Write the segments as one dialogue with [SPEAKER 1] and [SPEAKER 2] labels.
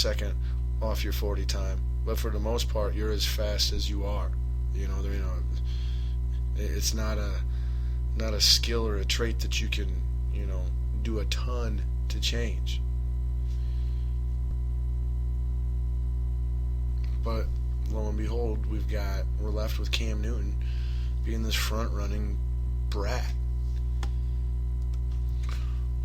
[SPEAKER 1] second off your 40 time, but for the most part, you're as fast as you are. It's not a skill or a trait that you can, do a ton to change. But lo and behold, we're left with Cam Newton being this front-running brat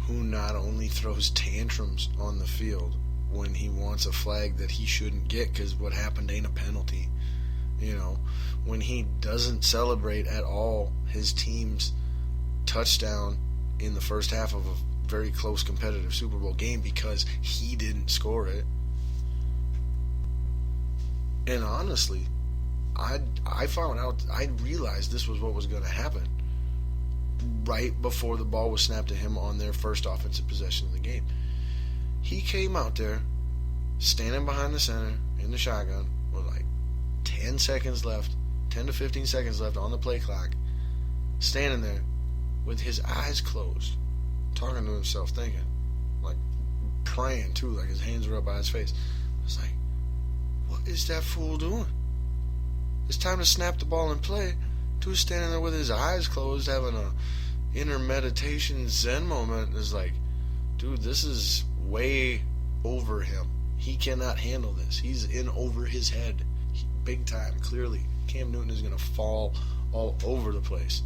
[SPEAKER 1] who not only throws tantrums on the field when he wants a flag that he shouldn't get because what happened ain't a penalty. When he doesn't celebrate at all his team's touchdown in the first half of a very close competitive Super Bowl game because he didn't score it. And honestly, I realized this was what was going to happen right before the ball was snapped to him on their first offensive possession of the game. He came out there, standing behind the center in the shotgun with like 10 to 15 seconds left on the play clock, standing there with his eyes closed, talking to himself, thinking, like praying too, like his hands were up by his face. I was like, what is that fool doing? It's time to snap the ball and play. Dude's standing there with his eyes closed, having a inner meditation Zen moment. Is like, dude, this is way over him. He cannot handle this. He's in over his head, big time. Clearly, Cam Newton is going to fall all over the place,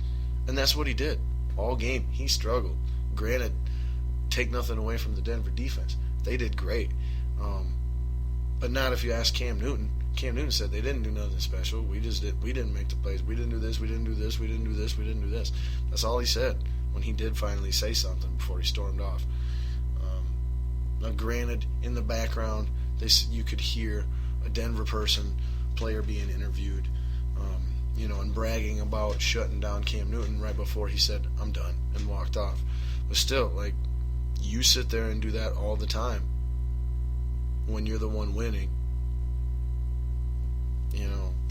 [SPEAKER 1] and that's what he did all game. He struggled. Granted, take nothing away from the Denver defense. They did great, but not if you ask Cam Newton. Cam Newton said they didn't do nothing special. We didn't make the plays. We didn't do this. We didn't do this. We didn't do this. We didn't do this. That's all he said when he did finally say something before he stormed off. Now, granted, in the background, you could hear a Denver player being interviewed, and bragging about shutting down Cam Newton right before he said, "I'm done," and walked off. But still, like, you sit there and do that all the time when you're the one winning.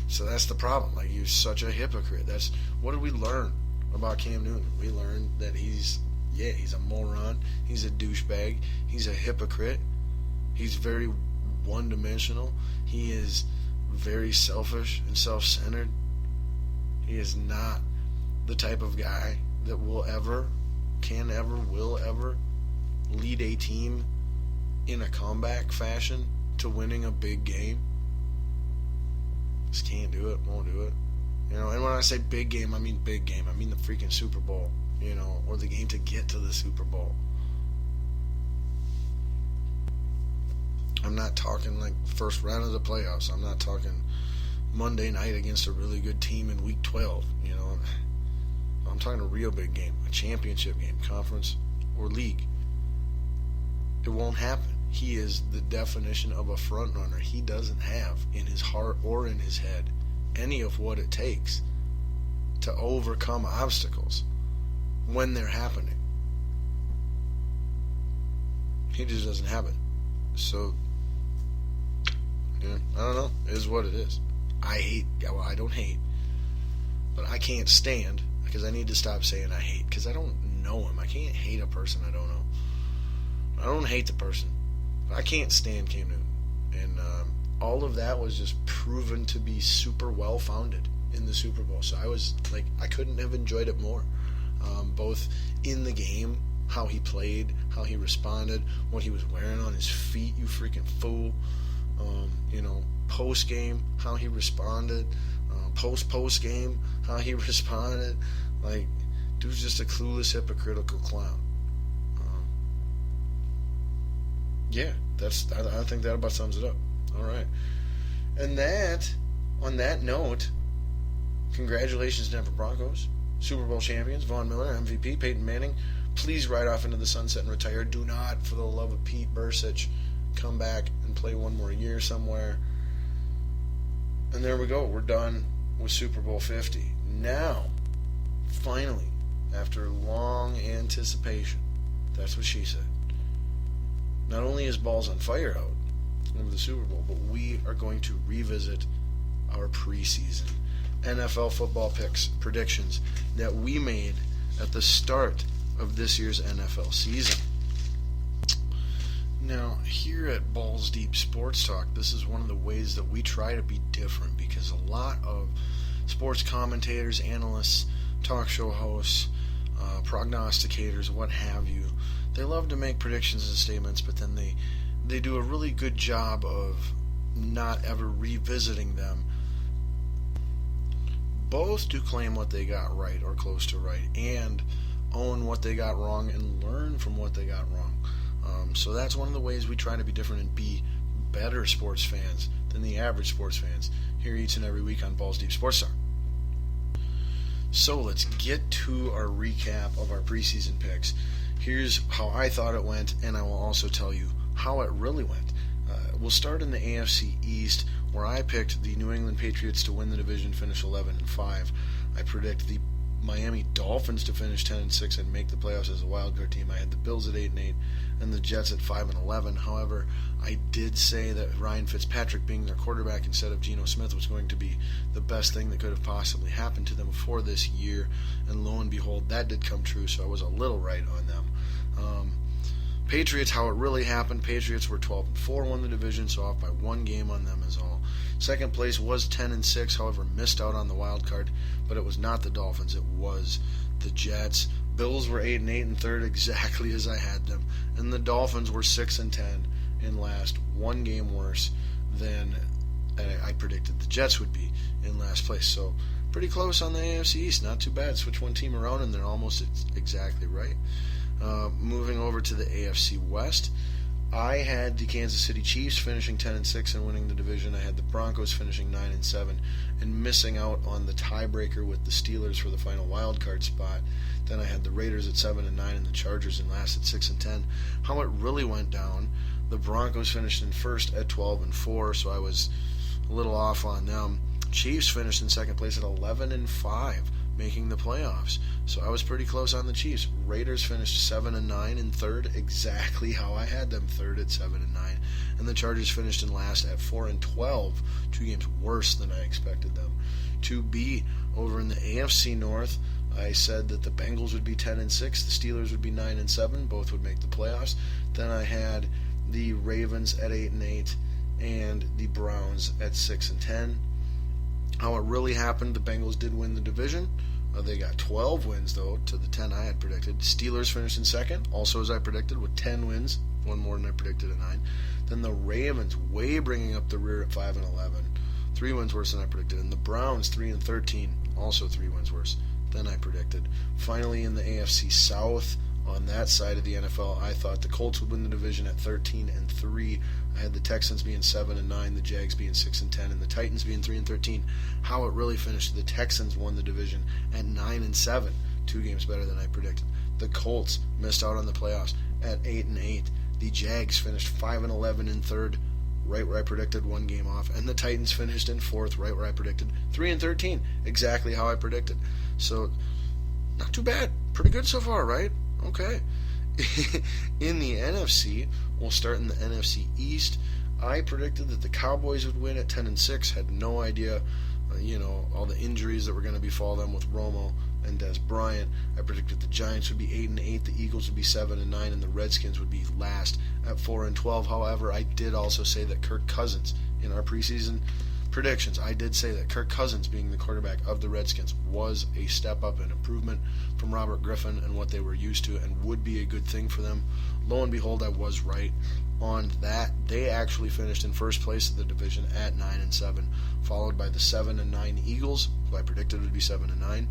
[SPEAKER 1] So that's the problem. Like, you're such a hypocrite. That's what did we learn about Cam Newton? We learned that he's a moron. He's a douchebag. He's a hypocrite. He's very one-dimensional. He is very selfish and self-centered. He is not the type of guy that will ever lead a team in a comeback fashion to winning a big game. Just can't do it, won't do it. And when I say big game, I mean big game. I mean the freaking Super Bowl, or the game to get to the Super Bowl. I'm not talking like first round of the playoffs. I'm not talking Monday night against a really good team in week 12. I'm talking a real big game, a championship game, conference or league. It won't happen. He is the definition of a front runner. He doesn't have in his heart or in his head any of what it takes to overcome obstacles when they're happening. He just doesn't have it. So, I don't know. It is what it is. I don't hate, but I can't stand, because I need to stop saying I hate, because I don't know him. I can't hate a person I don't know. I don't hate the person. I can't stand Cam Newton. And all of that was just proven to be super well-founded in the Super Bowl. So I couldn't have enjoyed it more. Both in the game, how he played, how he responded, what he was wearing on his feet, you freaking fool. Post-game, how he responded. Post-game, how he responded. Like, dude's just a clueless, hypocritical clown. Yeah, I think that about sums it up. All right. And on that note, congratulations, Denver Broncos, Super Bowl champions, Von Miller, MVP, Peyton Manning. Please ride off into the sunset and retire. Do not, for the love of Pete Bursich, come back and play one more year somewhere. And there we go. We're done with Super Bowl 50. Now, finally, after long anticipation, that's what she said. Not only is balls on fire out over the Super Bowl, but we are going to revisit our preseason NFL football predictions that we made at the start of this year's NFL season. Now, here at Balls Deep Sports Talk, this is one of the ways that we try to be different, because a lot of sports commentators, analysts, talk show hosts, prognosticators, what have you, they love to make predictions and statements, but then they do a really good job of not ever revisiting them. Both do claim what they got right or close to right, and own what they got wrong and learn from what they got wrong. So that's one of the ways we try to be different and be better sports fans than the average sports fans here each and every week on Balls Deep Sports Talk. So let's get to our recap of our preseason picks. Here's how I thought it went, and I will also tell you how it really went. We'll start in the AFC East, where I picked the New England Patriots to win the division, finish 11-5. I predict the Miami Dolphins to finish 10-6 and make the playoffs as a wild card team. I had the Bills at 8-8 and the Jets at 5-11. However, I did say that Ryan Fitzpatrick being their quarterback instead of Geno Smith was going to be the best thing that could have possibly happened to them before this year, and lo and behold, that did come true. So I was a little right on them. Patriots, how it really happened. Patriots were 12-4, won the division, so off by one game on them is all. Second place was 10-6, however, missed out on the wild card, but it was not the Dolphins, it was the Jets. Bills were 8-8 in third, exactly as I had them, and the Dolphins were 6-10 in last, one game worse than I predicted the Jets would be in last place. So pretty close on the AFC East, not too bad. Switch one team around and they're almost exactly right. Moving over to the AFC West, I had the Kansas City Chiefs finishing 10-6 and winning the division. I had the Broncos finishing 9-7 and missing out on the tiebreaker with the Steelers for the final wild card spot. Then I had the Raiders at 7-9 and the Chargers in last at 6-10. How it really went down, the Broncos finished in first at 12-4, so I was a little off on them. Chiefs finished in second place at 11-5, making the playoffs. So I was pretty close on the Chiefs. Raiders finished 7-9 in third, exactly how I had them, third at 7-9. And the Chargers finished in last at 4-12, 2 games worse than I expected them to be. Over in the AFC North, I said that the Bengals would be 10-6, the Steelers would be 9-7, both would make the playoffs. Then I had the Ravens at 8-8 and the Browns at 6-10. How it really happened, the Bengals did win the division. They got 12 wins, though, to the 10 I had predicted. Steelers finished in second, also as I predicted, with 10 wins, one more than I predicted at 9. Then the Ravens way bringing up the rear at 5-11, 3 wins worse than I predicted. And the Browns 3-13, also 3 wins worse than I predicted. Finally, in the AFC South, on that side of the NFL, I thought the Colts would win the division at 13-3. I had the Texans being 7-9, the Jags being 6-10, and the Titans being 3-13. How it really finished, the Texans won the division at 9-7, 2 games better than I predicted. The Colts missed out on the playoffs at 8-8. The Jags finished 5-11 in third, right where I predicted, 1 game off, and the Titans finished in fourth, right where I predicted, 3-13, exactly how I predicted. So, not too bad, pretty good so far, right? Okay. In the NFC, we'll start in the NFC East. I predicted that the Cowboys would win at 10-6. Had no idea, all the injuries that were going to befall them with Romo and Des Bryant. I predicted the Giants would be 8-8, the Eagles would be 7-9, and the Redskins would be last at 4-12. However, I did also say that Kirk Cousins, in our preseason predictions, I did say that Kirk Cousins, being the quarterback of the Redskins, was a step up and improvement from Robert Griffin and what they were used to, and would be a good thing for them. Lo and behold, I was right on that. They actually finished in first place of the division at 9-7, followed by the 7-9 Eagles, who I predicted would be 7-9.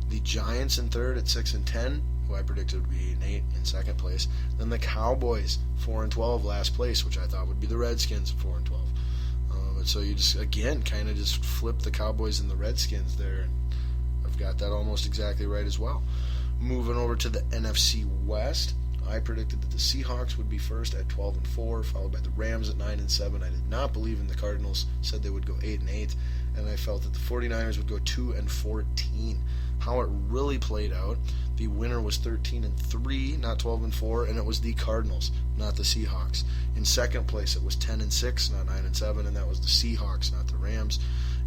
[SPEAKER 1] The Giants in third at 6-10, who I predicted would be 8-8 in second place. Then the Cowboys 4-12 last place, which I thought would be the Redskins 4-12. So you just, again, kind of just flip the Cowboys and the Redskins there, and I've got that almost exactly right as well. Moving over to the NFC West, I predicted that the Seahawks would be first at 12-4, followed by the Rams at 9-7. I did not believe in the Cardinals, said they would go 8-8, and I felt that the 49ers would go 2-14. How it really played out, the winner was 13-3, not 12-4, and it was the Cardinals, not the Seahawks. In second place, it was 10-6, not 9-7, and that was the Seahawks, not the Rams.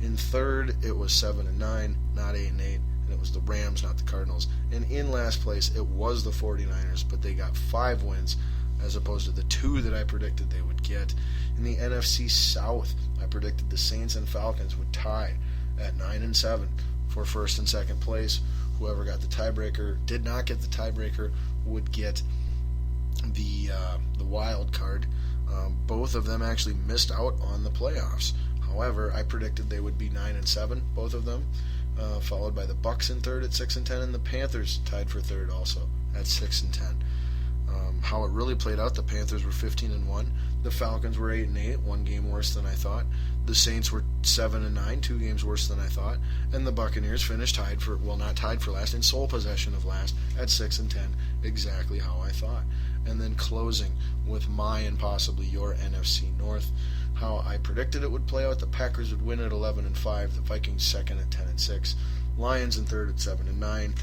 [SPEAKER 1] In third, it was 7-9, not 8-8, and it was the Rams, not the Cardinals. And in last place, it was the 49ers, but they got 5 wins as opposed to the 2 that I predicted they would get. In the NFC South, I predicted the Saints and Falcons would tie at 9-7 for first and second place. Whoever got the tiebreaker, did not get the tiebreaker, would get the wild card. Both of them actually missed out on the playoffs. However, I predicted they would be 9-7, both of them, followed by the Bucs in third at 6-10, and the Panthers tied for third also at 6-10. How it really played out, the Panthers were 15-1, the Falcons were 8-8, 1 game worse than I thought. The Saints were 7-9, 2 games worse than I thought, and the Buccaneers finished not tied for last, in sole possession of last at 6-10, exactly how I thought. And then closing with my and possibly your NFC North, how I predicted it would play out. The Packers would win at 11-5, the Vikings second at 10-6, Lions in third at 7-9,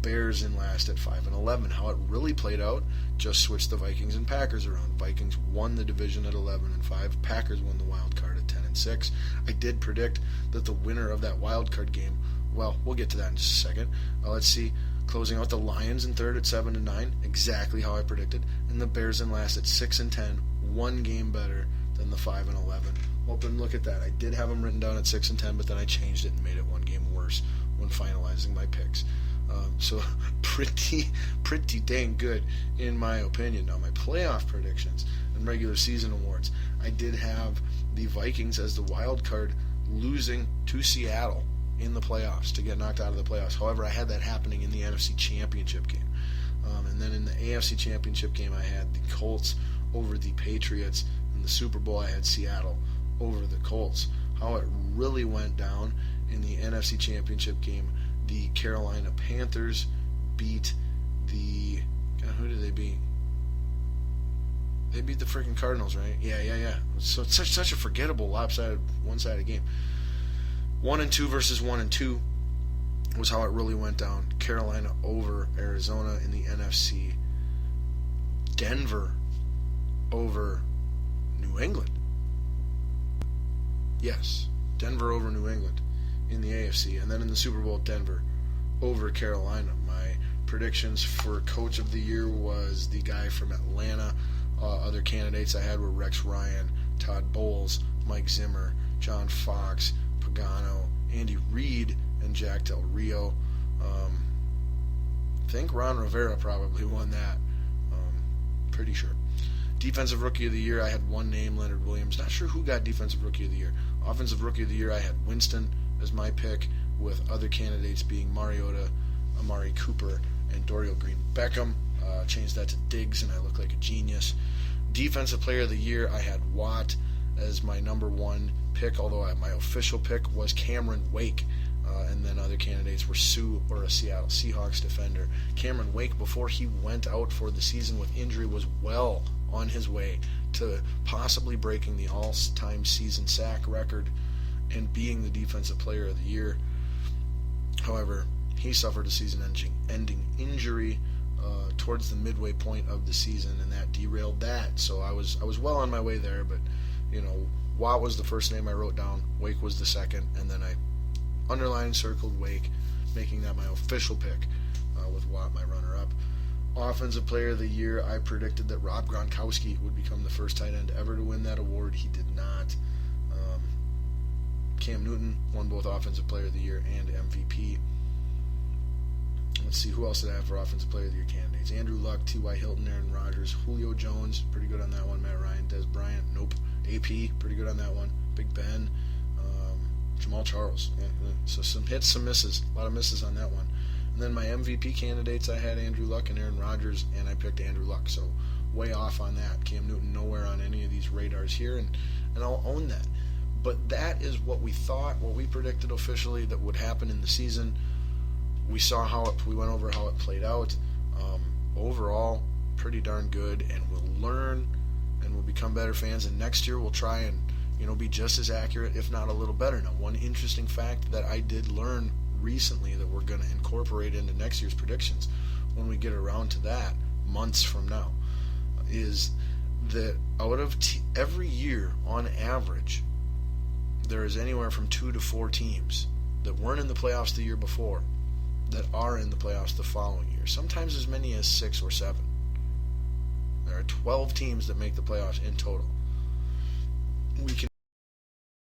[SPEAKER 1] Bears in last at 5-11. How it really played out, just switched the Vikings and Packers around. Vikings won the division at 11-5. Packers won the wild card at 10-6. I did predict that the winner of that wild card game, well, we'll get to that in just a second. Let's see. Closing out the Lions in third at 7-9, exactly how I predicted, and the Bears in last at 6-10, 1 game better than the 5-11. Well, and look at that. I did have them written down at 6-10, but then I changed it and made it 1 game worse when finalizing my picks. So pretty dang good in my opinion. Now my playoff predictions and regular season awards, I did have the Vikings as the wild card, losing to Seattle in the playoffs to get knocked out of the playoffs. However, I had that happening in the NFC Championship game. And then in the AFC Championship game, I had the Colts over the Patriots. In the Super Bowl, I had Seattle over the Colts. How it really went down in the NFC Championship game, the Carolina Panthers beat the... who did they beat? They beat the freaking Cardinals, right? Yeah. So it's such a forgettable, lopsided, one-sided game. 1-2 versus 1-2 was how it really went down. Carolina over Arizona in the NFC. Denver over New England. Yes, Denver over New England in the AFC. And then in the Super Bowl, Denver over Carolina. My predictions for Coach of the Year was the guy from Atlanta. Other candidates I had were Rex Ryan, Todd Bowles, Mike Zimmer, John Fox, Pagano, Andy Reid, and Jack Del Rio. I think Ron Rivera probably won that. Pretty sure. Defensive Rookie of the Year, I had one name, Leonard Williams. Not sure who got Defensive Rookie of the Year. Offensive Rookie of the Year, I had Winston as my pick, with other candidates being Mariota, Amari Cooper, and Dorial Green-Beckham. Changed that to Diggs, and I look like a genius. Defensive Player of the Year, I had Watt as my number 1 pick, although my official pick was Cameron Wake. And then other candidates were Sue, or a Seattle Seahawks defender. Cameron Wake, before he went out for the season with injury, was well on his way to possibly breaking the all-time season sack record and being the Defensive Player of the Year. However, he suffered a season-ending injury towards the midway point of the season, and that derailed that. So I was well on my way there, but Watt was the first name I wrote down, Wake was the second, and then I underlined, circled Wake, making that my official pick, with Watt my runner-up. Offensive Player of the Year, I predicted that Rob Gronkowski would become the first tight end ever to win that award. He did not. Cam Newton won both Offensive Player of the Year and MVP. Let's see, who else did I have for Offensive Player of the Year candidates? Andrew Luck, T.Y. Hilton, Aaron Rodgers, Julio Jones, pretty good on that one. Matt Ryan, Des Bryant, nope. AP, pretty good on that one. Big Ben, Jamal Charles. Yeah, so some hits, some misses. A lot of misses on that one. And then my MVP candidates, I had Andrew Luck and Aaron Rodgers, and I picked Andrew Luck. So way off on that. Cam Newton nowhere on any of these radars here, and I'll own that. But that is what we thought, what we predicted officially that would happen in the season. We saw we went over how it played out. Overall, pretty darn good, and we'll learn and we'll become better fans. And next year we'll try and be just as accurate, if not a little better. Now, one interesting fact that I did learn recently that we're going to incorporate into next year's predictions when we get around to that months from now is that out of every year, on average, there is anywhere from 2 to 4 teams that weren't in the playoffs the year before that are in the playoffs the following year. Sometimes as many as 6 or 7. There are 12 teams that make the playoffs in total. We can